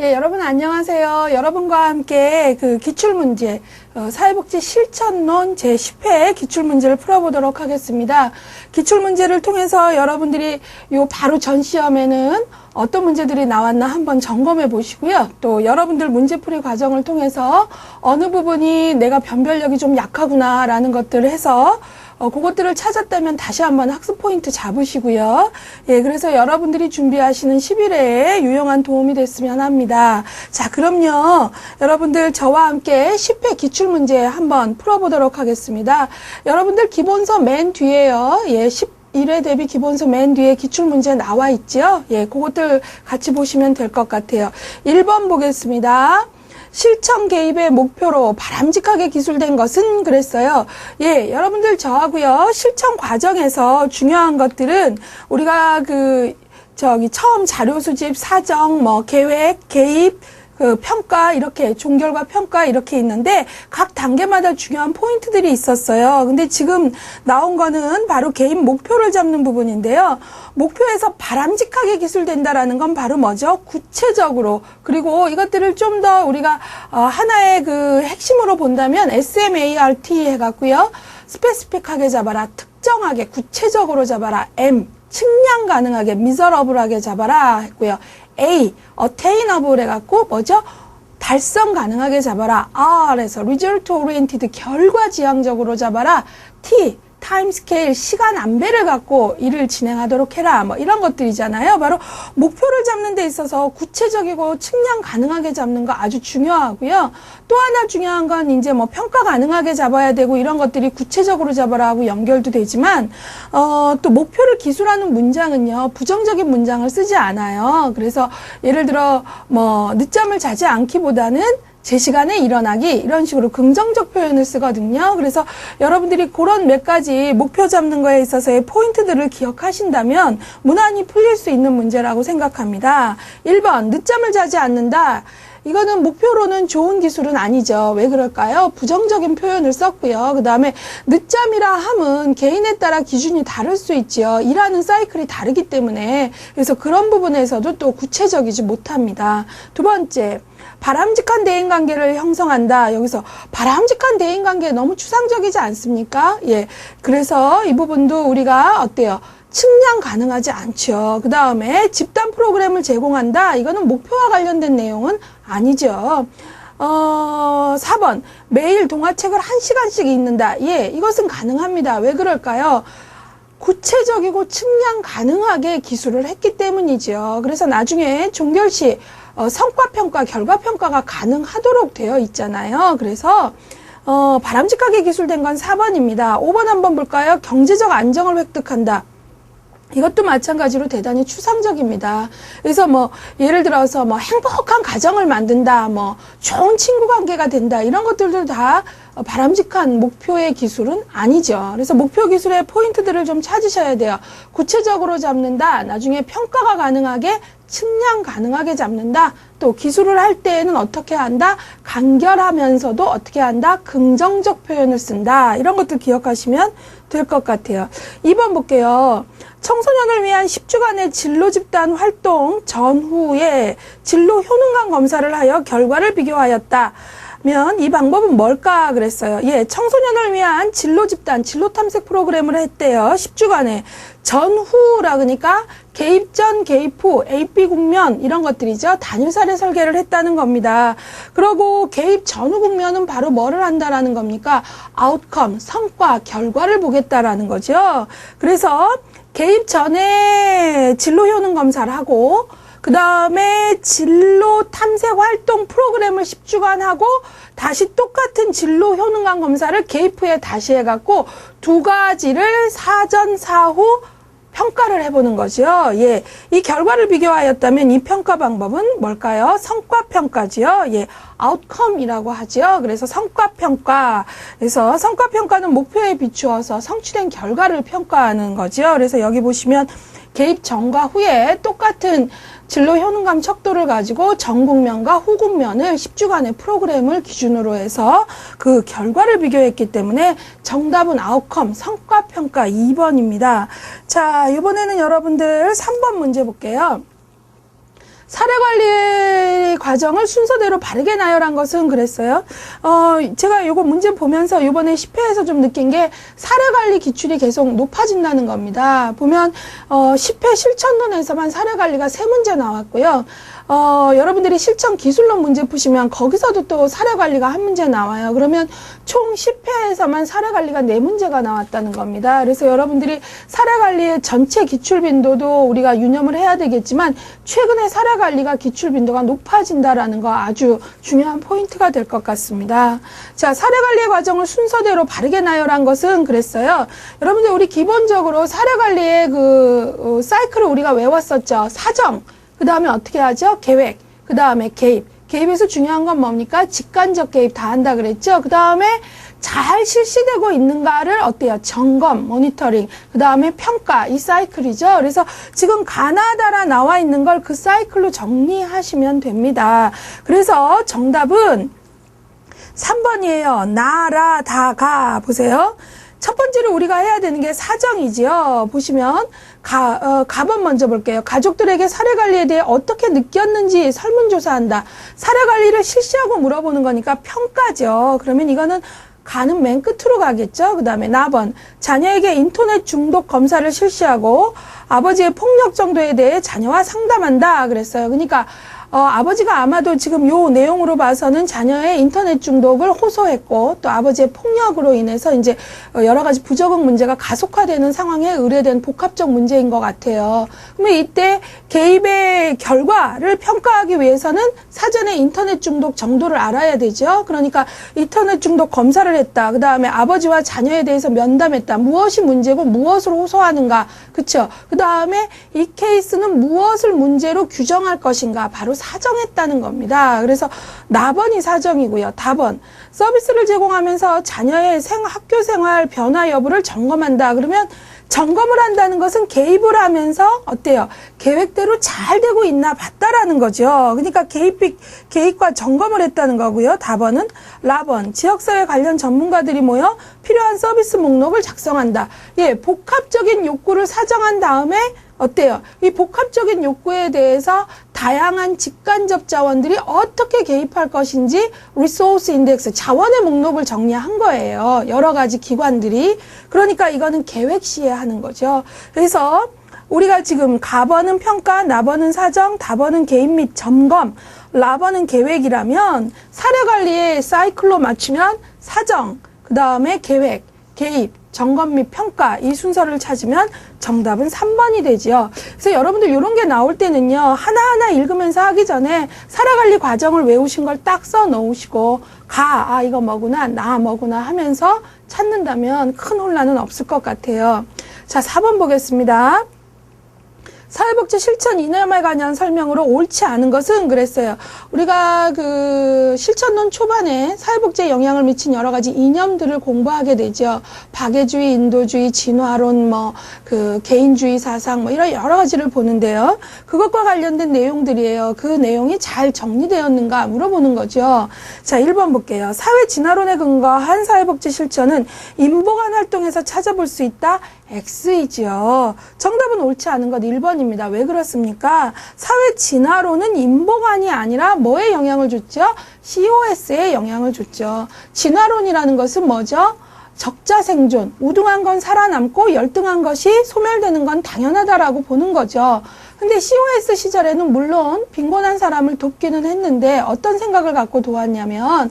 예, 여러분 안녕하세요. 여러분과 함께 그 기출문제, 사회복지 실천론 제10회 기출문제를 풀어보도록 하겠습니다. 기출문제를 통해서 여러분들이 바로 전 시험에는 어떤 문제들이 나왔나 한번 점검해 보시고요. 또 여러분들 문제풀이 과정을 통해서 어느 부분이 내가 변별력이 좀 약하구나 라는 것들을 해서 그것들을 찾았다면 다시 한번 학습 포인트 잡으시고요. 예, 그래서 여러분들이 준비하시는 10일에 유용한 도움이 됐으면 합니다. 자, 그럼요. 여러분들 저와 함께 10회 기출문제 한번 풀어보도록 하겠습니다. 여러분들 기본서 맨 뒤에요. 예, 11회 대비 기본서 맨 뒤에 기출문제 나와 있죠. 예, 그것들 같이 보시면 될 것 같아요. 1번 보겠습니다. 실천 개입의 목표로 바람직하게 기술된 것은 그랬어요. 예, 여러분들 저하고요. 실천 과정에서 중요한 것들은 우리가 처음 자료 수집, 사정, 계획, 개입, 평가, 이렇게 종결과 평가 이렇게 있는데 각 단계마다 중요한 포인트들이 있었어요. 근데 지금 나온 거는 바로 개입 목표를 잡는 부분인데요. 목표에서 바람직하게 기술된다라는 건 바로 뭐죠? 구체적으로. 그리고 이것들을 좀 더 우리가 하나의 핵심으로 본다면 SMART 해갖고요. 스페시픽하게 잡아라. 특정하게, 구체적으로 잡아라. M, 측량 가능하게, miserable하게 잡아라 했고요. A, attainable 해갖고 뭐죠? 달성 가능하게 잡아라. R에서 result oriented, 결과지향적으로 잡아라. T, 타임 스케일, 시간 안배를 갖고 일을 진행하도록 해라. 이런 것들이잖아요. 바로 목표를 잡는 데 있어서 구체적이고 측량 가능하게 잡는 거 아주 중요하고요. 또 하나 중요한 건 이제 평가 가능하게 잡아야 되고 이런 것들이 구체적으로 잡아라 하고 연결도 되지만 또 목표를 기술하는 문장은요. 부정적인 문장을 쓰지 않아요. 그래서 예를 들어 늦잠을 자지 않기보다는 제 시간에 일어나기 이런 식으로 긍정적 표현을 쓰거든요. 그래서 여러분들이 그런 몇 가지 목표 잡는 거에 있어서의 포인트들을 기억하신다면 무난히 풀릴 수 있는 문제라고 생각합니다. 1번 늦잠을 자지 않는다. 이거는 목표로는 좋은 기술은 아니죠. 왜 그럴까요? 부정적인 표현을 썼고요. 그 다음에 늦잠이라 함은 개인에 따라 기준이 다를 수 있지요. 일하는 사이클이 다르기 때문에 그래서 그런 부분에서도 또 구체적이지 못합니다. 두 번째, 바람직한 대인관계를 형성한다. 여기서 바람직한 대인관계 너무 추상적이지 않습니까? 예. 그래서 이 부분도 우리가 어때요? 측량 가능하지 않죠. 그 다음에 집단 프로그램을 제공한다. 이거는 목표와 관련된 내용은 아니죠. 4번. 매일 동화책을 1시간씩 읽는다. 예, 이것은 가능합니다. 왜 그럴까요? 구체적이고 측량 가능하게 기술을 했기 때문이죠. 그래서 나중에 종결시 성과평가, 결과평가가 가능하도록 되어 있잖아요. 그래서 바람직하게 기술된 건 4번입니다. 5번 한번 볼까요? 경제적 안정을 획득한다. 이것도 마찬가지로 대단히 추상적입니다. 그래서 예를 들어서 행복한 가정을 만든다, 좋은 친구 관계가 된다, 이런 것들도 다 바람직한 목표의 기술은 아니죠. 그래서 목표 기술의 포인트들을 좀 찾으셔야 돼요. 구체적으로 잡는다, 나중에 평가가 가능하게, 측량 가능하게 잡는다, 또 기술을 할 때에는 어떻게 한다? 간결하면서도 어떻게 한다? 긍정적 표현을 쓴다. 이런 것들 기억하시면 될 것 같아요. 2번 볼게요. 청소년을 위한 10주간의 진로 집단 활동 전후에 진로 효능감 검사를 하여 결과를 비교하였다. 이 방법은 뭘까 그랬어요. 예, 청소년을 위한 진로 집단, 진로 탐색 프로그램을 했대요. 10주간에. 전후라 그러니까 개입 전, 개입 후, AP 국면 이런 것들이죠. 단일 사례 설계를 했다는 겁니다. 그리고 개입 전후 국면은 바로 뭐를 한다라는 겁니까? 아웃컴, 성과, 결과를 보겠다라는 거죠. 그래서 개입 전에 진로 효능 검사를 하고 그 다음에 진로 탐색 활동 프로그램을 10주간 하고 다시 똑같은 진로 효능감 검사를 개입 후에 다시 해갖고 두 가지를 사전, 사후 평가를 해보는 거죠. 예. 이 결과를 비교하였다면 이 평가 방법은 뭘까요? 성과평가지요. 예. 아웃컴이라고 하죠. 그래서 성과평가. 그래서 성과평가는 목표에 비추어서 성취된 결과를 평가하는 거죠. 그래서 여기 보시면 개입 전과 후에 똑같은 진로 효능감 척도를 가지고 전 국면과 후 국면을 10주간의 프로그램을 기준으로 해서 그 결과를 비교했기 때문에 정답은 아웃컴, 성과평가 2번입니다. 자, 이번에는 여러분들 3번 문제 볼게요. 사례관리 과정을 순서대로 바르게 나열한 것은 그랬어요. 제가 요거 문제 보면서 이번에 10회에서 좀 느낀 게 사례관리 기출이 계속 높아진다는 겁니다. 보면 10회 실천론에서만 사례관리가 3문제 나왔고요. 여러분들이 실천 기술론 문제 푸시면 거기서도 또 사례관리가 1문제 나와요. 그러면 총 10회에서만 사례관리가 4문제가 나왔다는 겁니다. 그래서 여러분들이 사례관리의 전체 기출 빈도도 우리가 유념을 해야 되겠지만 최근에 사례관리가 기출 빈도가 높아진다라는 거 아주 중요한 포인트가 될 것 같습니다. 자, 사례관리의 과정을 순서대로 바르게 나열한 것은 그랬어요. 여러분들 우리 기본적으로 사례관리의 그 사이클을 우리가 외웠었죠. 사정, 그 다음에 어떻게 하죠? 계획, 그 다음에 개입. 개입에서 중요한 건 뭡니까? 직관적 개입 다 한다 그랬죠? 그 다음에 잘 실시되고 있는가를 어때요? 점검, 모니터링, 그 다음에 평가, 이 사이클이죠. 그래서 지금 가나다라 나와 있는 걸 그 사이클로 정리하시면 됩니다. 그래서 정답은 3번이에요. 나라, 다, 가. 보세요. 첫 번째로 우리가 해야 되는 게 사정이지요. 보시면 가번 먼저 볼게요. 가족들에게 사례관리에 대해 어떻게 느꼈는지 설문조사한다. 사례관리를 실시하고 물어보는 거니까 평가죠. 그러면 이거는 가는 맨 끝으로 가겠죠. 그 다음에 나번, 자녀에게 인터넷 중독 검사를 실시하고 아버지의 폭력 정도에 대해 자녀와 상담한다 그랬어요. 그러니까 아버지가 아마도 지금 요 내용으로 봐서는 자녀의 인터넷 중독을 호소했고 또 아버지의 폭력으로 인해서 이제 여러 가지 부적응 문제가 가속화되는 상황에 의뢰된 복합적 문제인 것 같아요. 그러면 이때 개입의 결과를 평가하기 위해서는 사전에 인터넷 중독 정도를 알아야 되죠. 그러니까 인터넷 중독 검사를 했다. 그 다음에 아버지와 자녀에 대해서 면담했다. 무엇이 문제고 무엇을 호소하는가. 그쵸? 그 다음에 이 케이스는 무엇을 문제로 규정할 것인가. 바로 사정했다는 겁니다. 그래서 나번이 사정이고요. 다번, 서비스를 제공하면서 자녀의 학교 생활 변화 여부를 점검한다. 그러면 점검을 한다는 것은 개입을 하면서 어때요? 계획대로 잘 되고 있나 봤다라는 거죠. 그러니까 개입과 점검을 했다는 거고요. 다번은 라번, 지역사회 관련 전문가들이 모여 필요한 서비스 목록을 작성한다. 예, 복합적인 욕구를 사정한 다음에 어때요? 이 복합적인 욕구에 대해서 다양한 직간접 자원들이 어떻게 개입할 것인지 리소스 인덱스, 자원의 목록을 정리한 거예요. 여러 가지 기관들이. 그러니까 이거는 계획 시에 하는 거죠. 그래서 우리가 지금 가번은 평가, 나번은 사정, 다번은 개입 및 점검, 라번은 계획이라면 사례관리의 사이클로 맞추면 사정, 그 다음에 계획, 개입, 점검 및 평가, 이 순서를 찾으면 정답은 3번이 되지요. 그래서 여러분들 이런 게 나올 때는요, 하나하나 읽으면서 하기 전에 사례관리 과정을 외우신 걸 딱 써 놓으시고 이거 뭐구나, 나 뭐구나 하면서 찾는다면 큰 혼란은 없을 것 같아요. 자, 4번 보겠습니다. 사회복지 실천 이념에 관한 설명으로 옳지 않은 것은 그랬어요. 우리가 그 실천론 초반에 사회복지에 영향을 미친 여러 가지 이념들을 공부하게 되죠. 박애주의, 인도주의, 진화론, 개인주의 사상, 이런 여러 가지를 보는데요. 그것과 관련된 내용들이에요. 그 내용이 잘 정리되었는가 물어보는 거죠. 자, 1번 볼게요. 사회 진화론에 근거한 사회복지 실천은 인보관 활동에서 찾아볼 수 있다. X이죠. 정답은 옳지 않은 것 1번입니다. 왜 그렇습니까? 사회 진화론은 인보관이 아니라 뭐에 영향을 줬죠? COS에 영향을 줬죠. 진화론이라는 것은 뭐죠? 적자 생존, 우등한 건 살아남고 열등한 것이 소멸되는 건 당연하다라고 보는 거죠. 근데 COS 시절에는 물론 빈곤한 사람을 돕기는 했는데 어떤 생각을 갖고 도왔냐면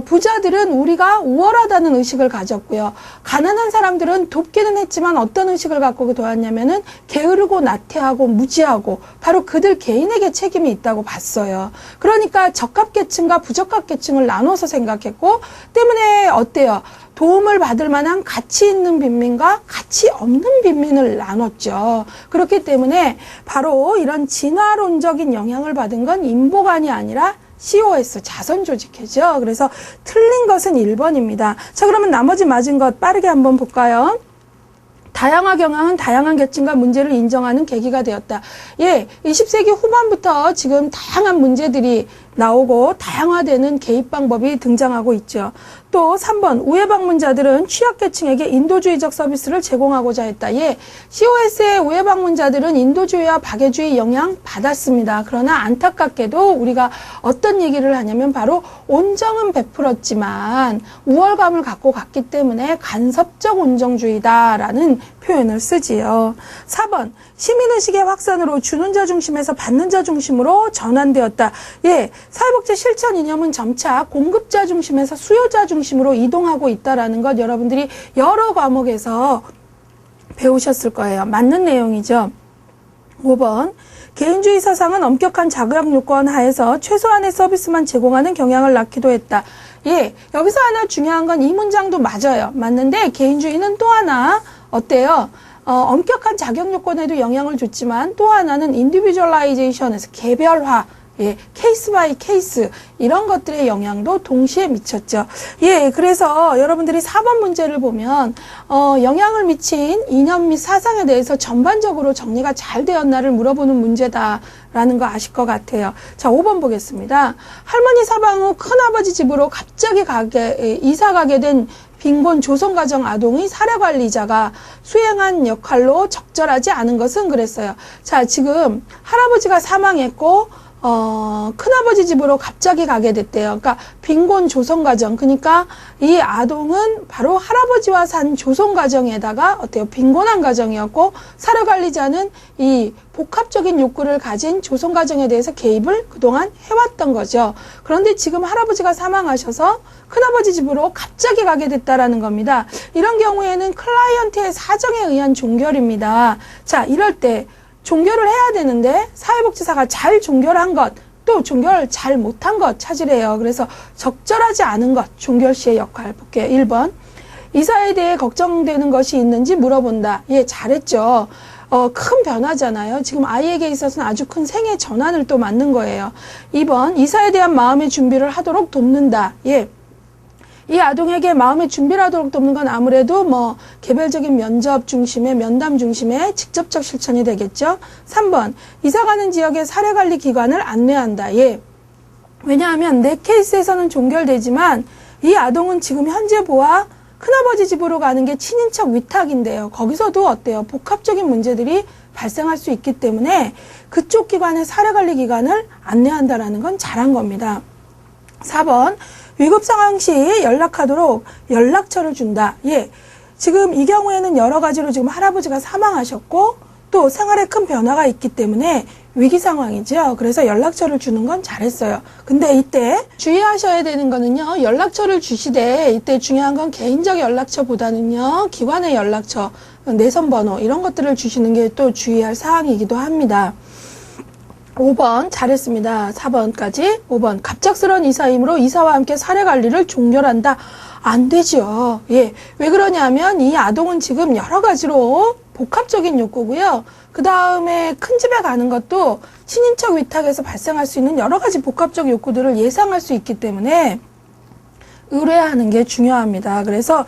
부자들은 우리가 우월하다는 의식을 가졌고요. 가난한 사람들은 돕기는 했지만 어떤 의식을 갖고 도왔냐면은 게으르고 나태하고 무지하고 바로 그들 개인에게 책임이 있다고 봤어요. 그러니까 적합계층과 부적합계층을 나눠서 생각했고 때문에 어때요? 도움을 받을 만한 가치 있는 빈민과 가치 없는 빈민을 나눴죠. 그렇기 때문에 바로 이런 진화론적인 영향을 받은 건 인보관이 아니라 COS, 자선조직회죠. 그래서 틀린 것은 1번입니다. 자, 그러면 나머지 맞은 것 빠르게 한번 볼까요? 다양화 경향은 다양한 계층과 문제를 인정하는 계기가 되었다. 예, 20세기 후반부터 지금 다양한 문제들이 나오고 다양화되는 개입 방법이 등장하고 있죠. 또 3번 우회 방문자들은 취약계층에게 인도주의적 서비스를 제공하고자 했다. 예, COS의 우회 방문자들은 인도주의와 박애주의 영향 받았습니다. 그러나 안타깝게도 우리가 어떤 얘기를 하냐면 바로 온정은 베풀었지만 우월감을 갖고 갔기 때문에 간섭적 온정주의다라는 표현을 쓰지요. 4번 시민의식의 확산으로 주는 자 중심에서 받는 자 중심으로 전환되었다. 예, 사회복지 실천 이념은 점차 공급자 중심에서 수요자 중심으로 이동하고 있다라는 것 여러분들이 여러 과목에서 배우셨을 거예요. 맞는 내용이죠. 5번 개인주의 사상은 엄격한 자격 요건 하에서 최소한의 서비스만 제공하는 경향을 낳기도 했다. 예, 여기서 하나 중요한 건 이 문장도 맞아요. 맞는데 개인주의는 또 하나 어때요? 엄격한 자격 요건에도 영향을 줬지만 또 하나는 인디비주얼라이제이션에서 개별화, 예, 케이스 바이 케이스 이런 것들의 영향도 동시에 미쳤죠. 예, 그래서 여러분들이 4번 문제를 보면 영향을 미친 이념 및 사상에 대해서 전반적으로 정리가 잘 되었나를 물어보는 문제다라는 거 아실 것 같아요. 자, 5번 보겠습니다. 할머니 사방 후 큰아버지 집으로 갑자기 이사 가게 된 빈곤 조선가정 아동의 사례관리자가 수행한 역할로 적절하지 않은 것은 그랬어요. 자, 지금 할아버지가 사망했고 큰아버지 집으로 갑자기 가게 됐대요. 그러니까 빈곤 조선가정. 그러니까 이 아동은 바로 할아버지와 산 조선가정에다가 어때요? 빈곤한 가정이었고 사례관리자는 이 복합적인 욕구를 가진 조선가정에 대해서 개입을 그동안 해왔던 거죠. 그런데 지금 할아버지가 사망하셔서 큰아버지 집으로 갑자기 가게 됐다라는 겁니다. 이런 경우에는 클라이언트의 사정에 의한 종결입니다. 자, 이럴 때 종결을 해야 되는데 사회복지사가 잘 종결한 것, 또 종결 잘 못한 것 찾으래요. 그래서 적절하지 않은 것, 종결 시의 역할 볼게요. 1번 이사에 대해 걱정되는 것이 있는지 물어본다. 예, 잘했죠. 큰 변화잖아요. 지금 아이에게 있어서는 아주 큰 생애 전환을 또 맞는 거예요. 2번 이사에 대한 마음의 준비를 하도록 돕는다. 예. 이 아동에게 마음의 준비를 하도록 돕는 건 아무래도 개별적인 면접 중심의 면담 중심의 직접적 실천이 되겠죠. 3번 이사가는 지역의 사례관리 기관을 안내한다. 예. 왜냐하면 내 케이스에서는 종결되지만 이 아동은 지금 현재 보아 큰아버지 집으로 가는 게 친인척 위탁인데요. 거기서도 어때요? 복합적인 문제들이 발생할 수 있기 때문에 그쪽 기관의 사례관리 기관을 안내한다라는 건 잘한 겁니다. 4번 위급 상황 시 연락하도록 연락처를 준다. 예. 지금 이 경우에는 여러 가지로 지금 할아버지가 사망하셨고 또 생활에 큰 변화가 있기 때문에 위기 상황이죠. 그래서 연락처를 주는 건 잘했어요. 근데 이때 주의하셔야 되는 거는요. 연락처를 주시되 이때 중요한 건 개인적 연락처보다는요. 기관의 연락처, 내선번호 이런 것들을 주시는 게 또 주의할 사항이기도 합니다. 5번 잘했습니다. 4번까지 5번 갑작스러운 이사이므로 이사와 함께 사례관리를 종결한다. 안 되죠. 예. 왜 그러냐면 이 아동은 지금 여러 가지로 복합적인 욕구고요. 그 다음에 큰 집에 가는 것도 친인척 위탁에서 발생할 수 있는 여러 가지 복합적 욕구들을 예상할 수 있기 때문에 의뢰하는 게 중요합니다. 그래서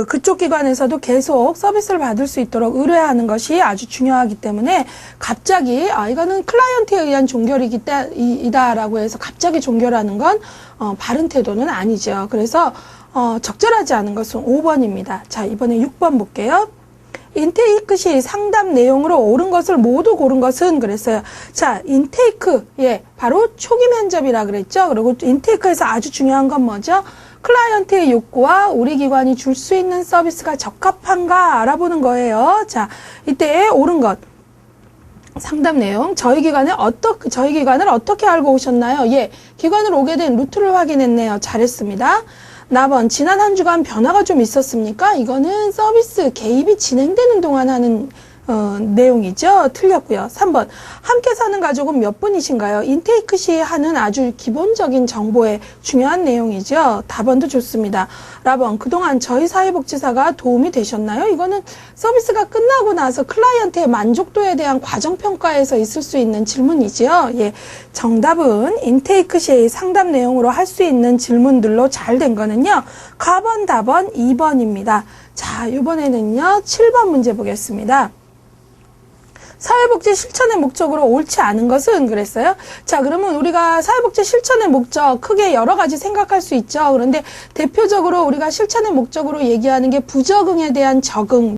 그쪽 기관에서도 계속 서비스를 받을 수 있도록 의뢰하는 것이 아주 중요하기 때문에 갑자기 이거는 클라이언트에 의한 종결이다라고 해서 갑자기 종결하는 건 바른 태도는 아니죠. 그래서 적절하지 않은 것은 5번입니다. 자, 이번에 6번 볼게요. 인테이크 시 상담 내용으로 옳은 것을 모두 고른 것은 그랬어요. 자, 인테이크, 예, 바로 초기 면접이라 그랬죠. 그리고 인테이크에서 아주 중요한 건 뭐죠? 클라이언트의 욕구와 우리 기관이 줄 수 있는 서비스가 적합한가 알아보는 거예요. 자, 이때 옳은 것. 상담 내용. 저희 기관을 어떻게 알고 오셨나요? 예, 기관을 오게 된 루트를 확인했네요. 잘했습니다. 나번 지난 한 주간 변화가 좀 있었습니까? 이거는 서비스 개입이 진행되는 동안 하는 내용이죠. 틀렸고요. 3번 함께 사는 가족은 몇 분이신가요? 인테이크 시 하는 아주 기본적인 정보의 중요한 내용이죠. 답변도 좋습니다. 라번 그동안 저희 사회복지사가 도움이 되셨나요? 이거는 서비스가 끝나고 나서 클라이언트의 만족도에 대한 과정평가에서 있을 수 있는 질문이지요. 예, 정답은 인테이크 시의 상담 내용으로 할 수 있는 질문들로 잘 된 거는요. 가번, 답번 2번입니다. 자, 이번에는요. 7번 문제 보겠습니다. 사회복지 실천의 목적으로 옳지 않은 것은 그랬어요. 자, 그러면 우리가 사회복지 실천의 목적 크게 여러 가지 생각할 수 있죠. 그런데 대표적으로 우리가 실천의 목적으로 얘기하는 게 부적응에 대한 적응,